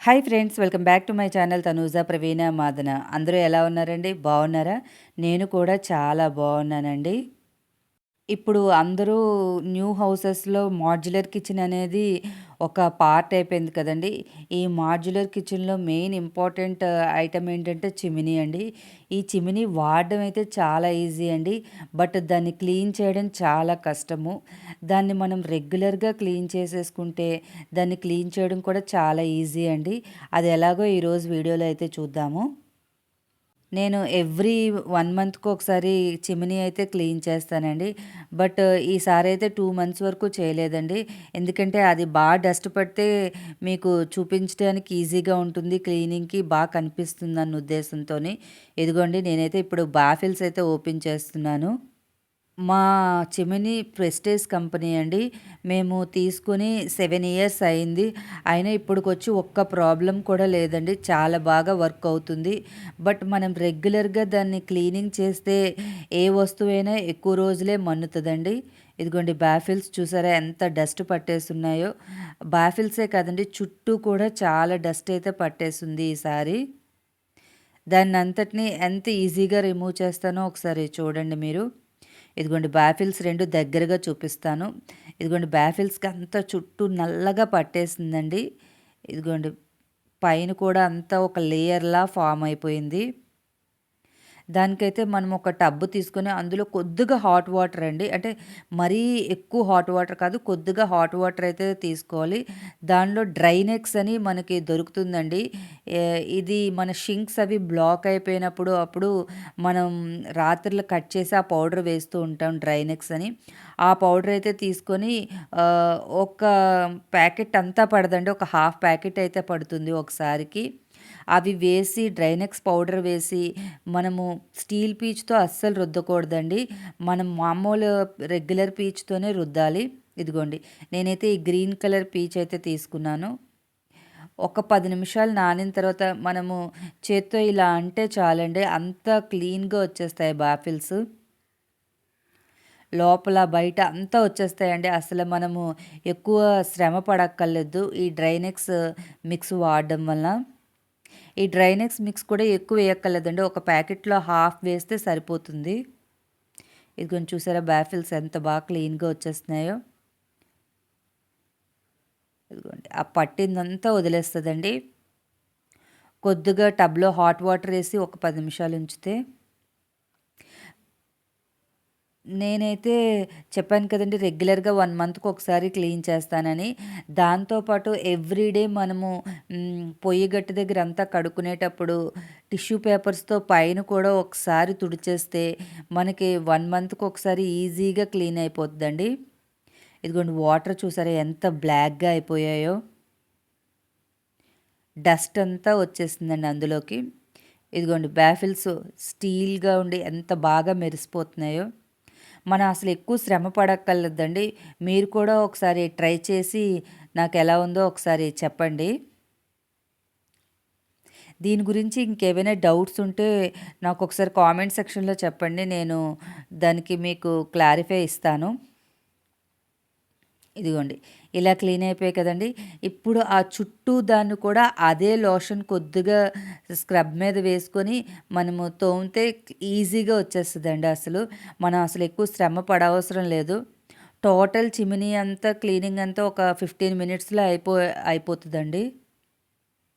Hi friends, welcome back to my channel Tanuja Praveena Madana. అందరూ ఎలా ఉన్నారండి? బాగున్నారా? నేను కూడా చాలా బాగున్నానండి. ఇప్పుడు అందరూ న్యూ హౌసెస్‌లో మాడ్యులర్ కిచెన్ అనేది ఒక పార్ట్ అయిపోయింది కదండీ! ఈ మాడ్యులర్ కిచెన్‌లో మెయిన్ ఇంపార్టెంట్ ఐటెమ్ ఏంటంటే చిమినీ అండి. ఈ చిమినీ వాడడం అయితే చాలా ఈజీ అండి. బట్ దాన్ని క్లీన్ చేయడం చాలా కష్టము. దాన్ని మనం రెగ్యులర్‌గా క్లీన్ చేసేసుకుంటే దాన్ని క్లీన్ చేయడం కూడా చాలా ఈజీ అండి. అది ఎలాగో ఈరోజు వీడియోలో అయితే చూద్దాము. నేను ఎవ్రీ 1 మంత్‌కి ఒకసారి చిమినీ అయితే క్లీన్ చేస్తానండి. బట్ ఈసారైతే 2 మంత్స్ వరకు చేయలేదండి. ఎందుకంటే అది డస్ట్ పడితే మీకు చూపించడానికి ఈజీగా ఉంటుంది. క్లీనింగ్‌కి కనిపిస్తుందన్న ఉద్దేశంతోని. ఇదిగోండి, నేనైతే ఇప్పుడు బాఫిల్స్ అయితే ఓపెన్ చేస్తున్నాను. మా చిమినీ ప్రెస్టీజ్ కంపెనీ అండి. మేము తీసుకొని 7 ఇయర్స్ అయింది. అయినా ఇప్పటికొచ్చి ఒక్క ప్రాబ్లమ్ కూడా లేదండి. చాలా బాగా వర్క్ అవుతుంది. బట్ మనం రెగ్యులర్‌గా దాన్ని క్లీనింగ్ చేస్తే ఏ వస్తువైనా ఎక్కువ రోజులే మన్నుతదండి. ఇదిగోండి, బాఫిల్స్ చూసారా ఎంత డస్ట్ పట్టేసున్నాయో. బాఫిల్సే కాదండి, చుట్టూ కూడా చాలా డస్ట్ అయితే పట్టేసుంది ఈసారి. దాన్నంతటిని ఎంత ఈజీగా రిమూవ్ చేస్తానో ఒకసారి చూడండి మీరు. ఇదిగోండి, బాఫిల్స్ 2 దగ్గరగా చూపిస్తాను. ఇదిగోండి, బాఫిల్స్‌కి అంతా చుట్టూ నల్లగా పట్టేసిందండి. ఇదిగోండి, పైన కూడా అంతా ఒక లేయర్‌లా ఫార్మ్ అయిపోయింది. దానికైతే మనం ఒక టబ్బు తీసుకొని అందులో కొద్దిగా హాట్ వాటర్ అండి. అంటే మరీ ఎక్కువ హాట్ వాటర్ కాదు, కొద్దిగా హాట్ వాటర్ అయితే తీసుకోవాలి. దానిలో డ్రైనెక్స్ అని మనకి దొరుకుతుందండి. ఇది మన షింక్స్ అవి బ్లాక్ అయిపోయినప్పుడు అప్పుడు మనం రాత్రులు కట్ చేసి ఆ పౌడర్ వేస్తూ ఉంటాం, డ్రైనెక్స్ అని. ఆ పౌడర్ అయితే తీసుకొని ఒక ప్యాకెట్ అంతా పడదండి. ఒక హాఫ్ ప్యాకెట్ అయితే పడుతుంది ఒకసారికి. అవి వేసి డ్రైనెక్స్ పౌడర్ వేసి మనము స్టీల్ పీచుతో అస్సలు రుద్దకూడదండి. మనం మామూలు రెగ్యులర్ పీచుతోనే రుద్దాలి. ఇదిగోండి, నేనైతే ఈ గ్రీన్ కలర్ పీచ్ అయితే తీసుకున్నాను. ఒక 10 నిమిషాలు నానిన తర్వాత మనము చేత్తో ఇలా అంటే చాలండి, అంతా క్లీన్‌గా వచ్చేస్తాయి బాఫిల్స్. లోపల, బయట అంతా వచ్చేస్తాయండి. అసలు మనము ఎక్కువ శ్రమ పడక్కర్లేదు ఈ డ్రైనెక్స్ మిక్స్ వాడడం వల్ల. ఈ డ్రైనెక్స్ మిక్స్ కూడా ఎక్కువ వేయక్కర్లేదండి. ఒక ప్యాకెట్‌లో హాఫ్ వేస్తే సరిపోతుంది. ఇదిగోండి, చూసారా బాఫిల్స్ ఎంత క్లీన్‌గా వచ్చేస్తున్నాయో. ఇదిగోండి, ఆ పట్టిందంతా వదిలేస్తదండి. కొద్దిగా టబ్‌లో హాట్ వాటర్ ఏసి ఒక 10 నిమిషాలు ఉంచితే. నేనైతే చెప్పాను కదండీ, రెగ్యులర్‌గా 1 మంత్‌కి ఒకసారి క్లీన్ చేస్తానని. దాంతో పాటు ఎవ్రీడే మనము పొయ్యి గట్టు దగ్గర అంతా కడుక్కునేటప్పుడు టిష్యూ పేపర్స్‌తో పైన కూడా ఒకసారి తుడిచేస్తే మనకి 1 మంత్‌కి ఒకసారి ఈజీగా క్లీన్ అయిపోద్దండి. ఇదిగోండి, వాటర్ చూసారా ఎంత బ్లాక్‌గా అయిపోయాయో. డస్ట్ అంతా వచ్చేసిందండి అందులోకి. ఇదిగోండి, బాఫిల్స్ స్టీల్‌గా ఉండి ఎంత బాగా మెరిసిపోతున్నాయో. మనం అసలు ఎక్కువ శ్రమ పడక్కర్లేదండి. మీరు కూడా ఒకసారి ట్రై చేసి నాకెలా ఉందో ఒకసారి చెప్పండి. దీని గురించి ఇంకేవైనా డౌట్స్ ఉంటే నాకొకసారి కామెంట్ సెక్షన్‌లో చెప్పండి. నేను దానికి మీకు క్లారిఫై ఇస్తాను. ఇదిగోండి, ఇలా క్లీన్ అయిపోయాయి కదండీ! ఇప్పుడు ఆ చుట్టూ దాన్ని కూడా అదే లోషన్ కొద్దిగా స్క్రబ్ మీద వేసుకొని మనము తోమితే ఈజీగా వచ్చేస్తదండి అసలు. మనం అసలు ఎక్కువ శ్రమ పడవసరం లేదు. టోటల్ చిమినీ అంతా క్లీనింగ్ అంతా ఒక 15 మినిట్స్‌లో అయిపోతదండి.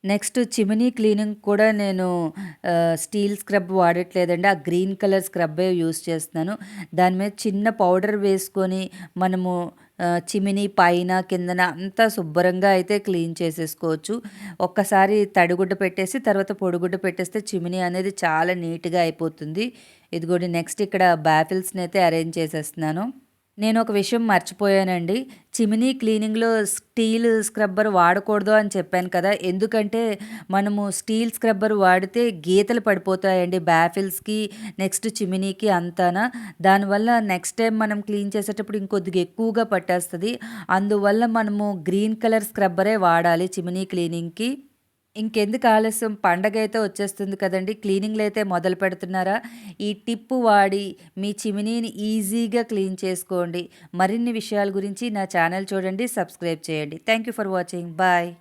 నెక్స్ట్ చిమినీ క్లీనింగ్ కూడా నేను స్టీల్ స్క్రబ్ వాడట్లేదండి. ఆ గ్రీన్ కలర్ స్క్రబ్బే యూజ్ చేస్తున్నాను. దాని మీద చిన్న పౌడర్ వేసుకొని మనము చిమినీ పైన, కిందన అంతా శుభ్రంగా అయితే క్లీన్ చేసేసుకోవచ్చు. ఒక్కసారి తడిగుడ్డ పెట్టేసి తర్వాత పొడిగుడ్డ పెట్టేస్తే చిమినీ అనేది చాలా నీట్‌గా అయిపోతుంది. ఇదిగోండి, నెక్స్ట్ ఇక్కడ బాఫిల్స్‌ని అయితే అరేంజ్ చేసేస్తున్నాను. నేనొక విషయం మర్చిపోయానండి. చిమినీ క్లీనింగ్‌లో స్టీల్ స్క్రబ్బర్ వాడకూడదు అని చెప్పాను కదా! ఎందుకంటే మనము స్టీల్ స్క్రబ్బర్ వాడితే గీతలు పడిపోతాయండి బాఫిల్స్‌కి, నెక్స్ట్ చిమినీకి అంతాన. దానివల్ల నెక్స్ట్ టైమ్ మనం క్లీన్ చేసేటప్పుడు ఇంకొద్దిగా ఎక్కువగా పట్టేస్తది. అందువల్ల మనము గ్రీన్ కలర్ స్క్రబ్బరే వాడాలి చిమినీ క్లీనింగ్‌కి. ఇంకెందుకు ఆలస్యం, పండగైతే వచ్చేస్తుంది కదండీ! క్లీనింగ్‌లైతే మొదలు పెడుతున్నారా? ఈ టిప్ వాడి మీ చిమినీని ఈజీగా క్లీన్ చేసుకోండి. మరిన్ని విషయాల గురించి నా ఛానల్ చూడండి, సబ్స్క్రైబ్ చేయండి. Thank you for watching. Bye.